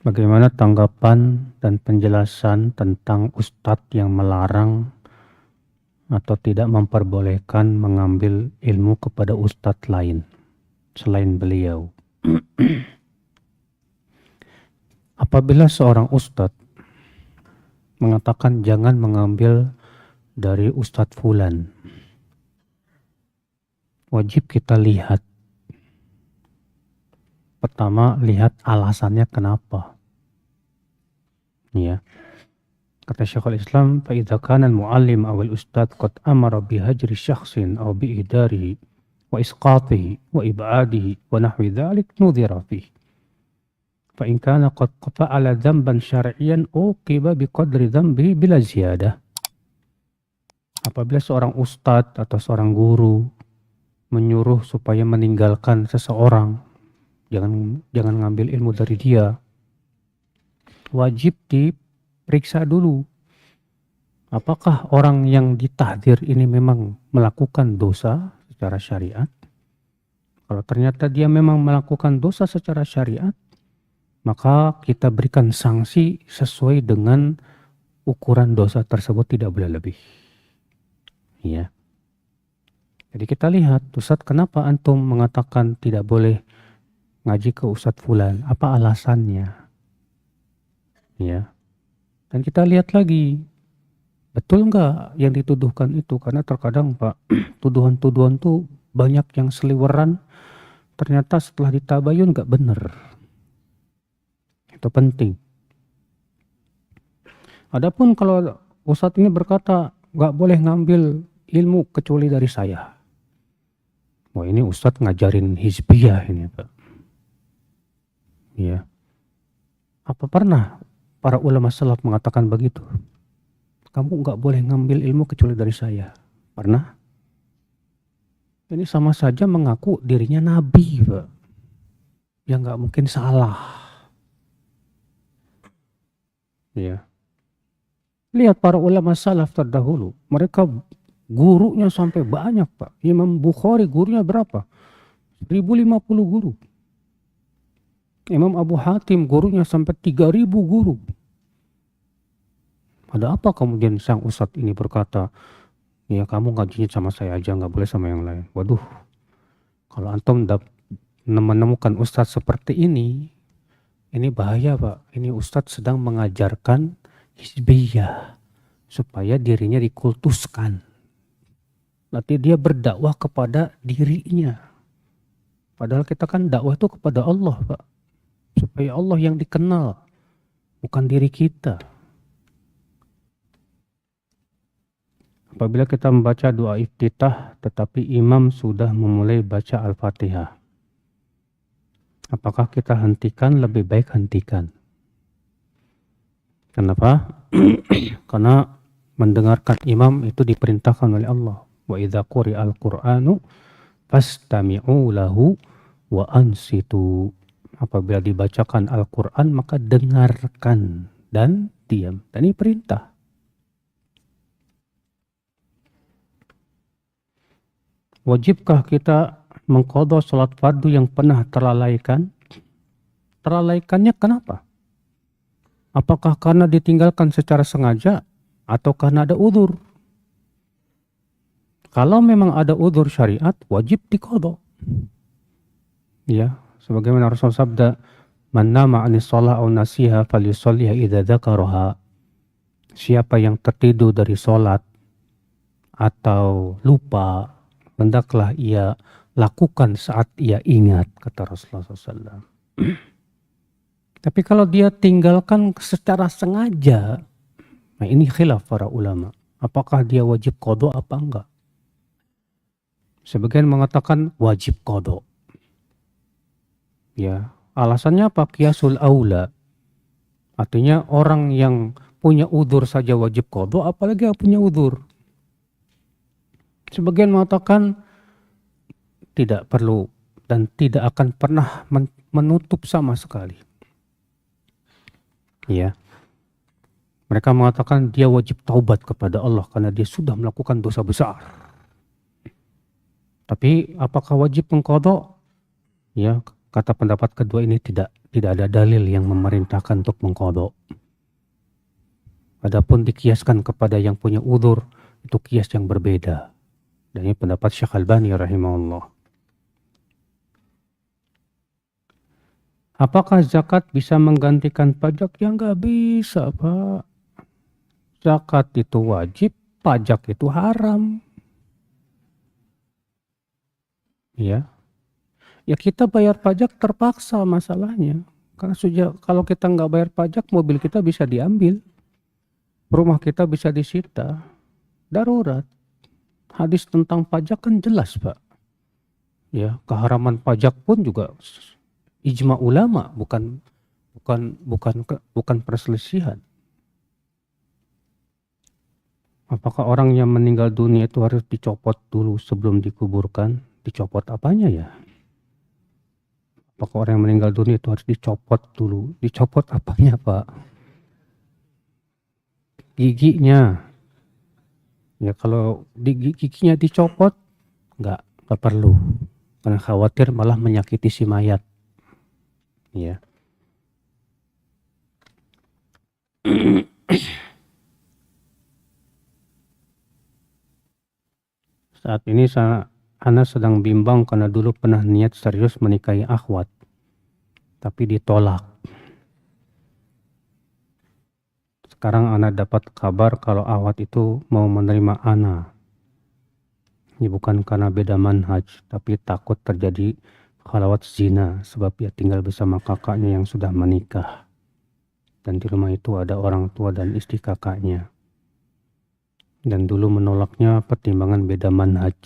Bagaimana tanggapan dan penjelasan tentang ustadz yang melarang atau tidak memperbolehkan mengambil ilmu kepada ustadz lain selain beliau? Apabila seorang ustadz mengatakan jangan mengambil dari ustadz fulan, wajib kita lihat. Pertama, lihat alasannya kenapa. Ya. Kata Syekhul Islam, فَإِذَا كَانَ الْمُعَلِّمُ أَوْ الْأُسْتَاذُ قَدْ أَمَرَ بِهَجْرِ شَخْصٍ أَوْ بِإِدَارِهِ وَإِسْقَاطِهِ وَإِبْعَادِهِ وَنَحْوِ ذَلِكَ نُظِرَ فِيهِ فَإِنْ كَانَ قَدْ فَعَلَ ذَنْبًا شَرْعِيًّا عُوقِبَ بِقَدْرِ ذَنْبِهِ بِلَا زِيَادَةٍ. Apabila seorang ustadz atau seorang guru menyuruh supaya meninggalkan seseorang, jangan ngambil ilmu dari dia, wajib diperiksa dulu. Apakah orang yang ditahdir ini memang melakukan dosa secara syariat? Kalau ternyata dia memang melakukan dosa secara syariat, maka kita berikan sanksi sesuai dengan ukuran dosa tersebut, tidak boleh lebih. Ya. Jadi kita lihat, Ustadz, kenapa antum mengatakan tidak boleh ngaji ke Ustadz fulan? Apa alasannya? Ya. Dan kita lihat lagi, betul nggak yang dituduhkan itu? Karena terkadang Pak, tuduhan-tuduhan tuh banyak yang seliweran, ternyata setelah ditabayun nggak benar. Itu penting. Adapun kalau Ustadz ini berkata nggak boleh ngambil ilmu kecuali dari saya, wah ini Ustadz ngajarin hizbiyah ini Pak. Ya. Apa pernah para ulama salaf mengatakan begitu? Kamu nggak boleh ngambil ilmu kecuali dari saya. Pernah? Ini sama saja mengaku dirinya nabi, Pak. Yang nggak mungkin salah. Ya. Lihat para ulama salaf terdahulu. Mereka gurunya sampai banyak, Pak. Imam Bukhari gurunya berapa? 1050 guru. Imam Abu Hatim gurunya sampai 3000 guru. Ada apa kemudian sang ustadz ini berkata, ya kamu ngajinya sama saya aja, nggak boleh sama yang lain. Waduh, kalau antum menemukan ustadz seperti ini bahaya Pak. Ini ustadz sedang mengajarkan hizbiyah supaya dirinya dikultuskan. Nanti dia berdakwah kepada dirinya. Padahal kita kan dakwah itu kepada Allah Pak. Supaya Allah yang dikenal, bukan diri kita. Apabila kita membaca doa iftitah tetapi imam sudah memulai baca Al-Fatihah, apakah kita hentikan? Lebih baik hentikan. Kenapa? Karena mendengarkan imam itu diperintahkan oleh Allah. Wa idza quri'al Qur'anu fastami'u lahu wa ansitu. Apabila dibacakan Al-Quran maka dengarkan dan diam. Dan ini perintah. Wajibkah kita mengqadha salat fardu yang pernah terlalaikan? Terlalaikannya kenapa? Apakah karena ditinggalkan secara sengaja atau karena ada udzur? Kalau memang ada udzur syariat, wajib diqadha. Ya, sebagaimana Rasul sabda, "Man nama 'anis shalah aw nasiha falyusalliha idza dzakaraha." Siapa yang tertidur dari salat atau lupa, hendaklah ia lakukan saat ia ingat, kata Rasulullah SAW. Tapi kalau dia tinggalkan secara sengaja, nah ini khilaf para ulama. Apakah dia wajib qadha apa enggak? Sebagian mengatakan wajib qadha. Ya, alasannya apa? Qiyasul aula. Artinya orang yang punya udzur saja wajib qadha, apalagi yang punya udzur. Sebagian mengatakan tidak perlu dan tidak akan pernah menutup sama sekali. Ya. Mereka mengatakan dia wajib taubat kepada Allah karena dia sudah melakukan dosa besar. Tapi apakah wajib mengqadha? Ya, kata pendapat kedua ini Tidak ada dalil yang memerintahkan untuk mengqadha. Adapun dikiaskan kepada yang punya udzur, itu kias yang berbeda. Dan ini pendapat Syekh Albani rahimahullah. Apakah zakat bisa menggantikan pajak? Ya nggak bisa, Pak. Zakat itu wajib, pajak itu haram. Ya, ya kita bayar pajak terpaksa masalahnya. Karena kalau kita nggak bayar pajak, mobil kita bisa diambil, rumah kita bisa disita, darurat. Hadis tentang pajak kan jelas, Pak. Ya, keharaman pajak pun juga ijma ulama, bukan perselisihan. Apakah orang yang meninggal dunia itu harus dicopot dulu sebelum dikuburkan? Dicopot apanya ya? Apakah orang yang meninggal dunia itu harus dicopot dulu? Dicopot apanya, Pak? Giginya. Ya kalau giginya dicopot, nggak perlu. Karena khawatir malah menyakiti si mayat. Ya. Saat ini Ana sedang bimbang karena dulu pernah niat serius menikahi akhwat, tapi ditolak. Sekarang Ana dapat kabar kalau akhwat itu mau menerima Ana. Ini bukan karena beda manhaj, tapi takut terjadi khalwat zina sebab ia tinggal bersama kakaknya yang sudah menikah. Dan di rumah itu ada orang tua dan istri kakaknya. Dan dulu menolaknya pertimbangan beda manhaj.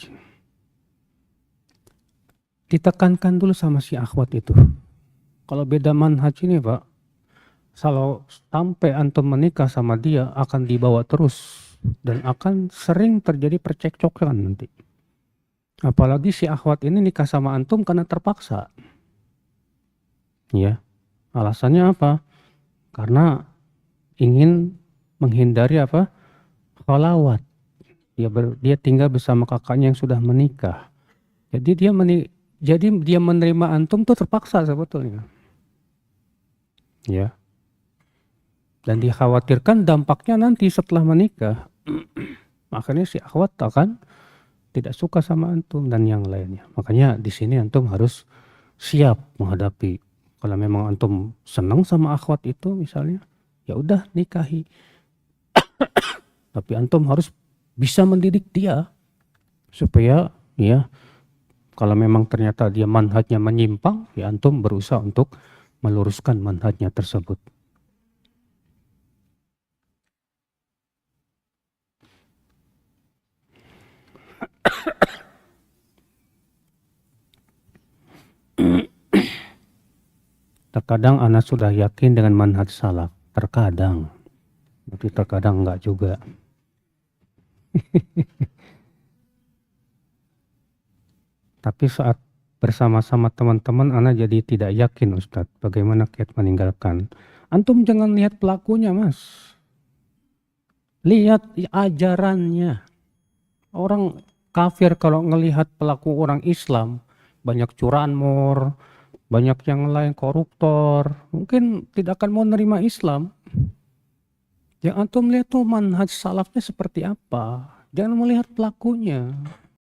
Ditekankan dulu sama si akhwat itu. Kalau beda manhaj ini, Pak, kalau sampai antum menikah sama dia akan dibawa terus dan akan sering terjadi percekcokan nanti. Apalagi si akhwat ini nikah sama antum karena terpaksa. Ya, alasannya apa? Karena ingin menghindari apa? Khalawat. Dia tinggal bersama kakaknya yang sudah menikah. Jadi dia menerima antum tuh terpaksa sebetulnya. Ya. Dan dikhawatirkan dampaknya nanti setelah menikah. Makanya si akhwat akan tidak suka sama antum dan yang lainnya. Makanya di sini antum harus siap menghadapi. Kalau memang antum senang sama akhwat itu misalnya, ya udah nikahi. Tapi antum harus bisa mendidik dia supaya ya kalau memang ternyata dia manhajnya menyimpang, ya antum berusaha untuk meluruskan manhajnya tersebut. Terkadang ana sudah yakin dengan manhaj salaf, terkadang. Tapi terkadang enggak juga. Tapi saat bersama-sama teman-teman ana jadi tidak yakin, Ustadz, bagaimana kiat meninggalkan. Antum jangan lihat pelakunya, Mas. Lihat ajarannya. Orang kafir kalau ngelihat pelaku orang Islam, banyak curanmor, banyak yang lain koruptor, mungkin tidak akan mau nerima Islam. Yang antum lihat tuh manhaj salafnya seperti apa. Jangan melihat pelakunya.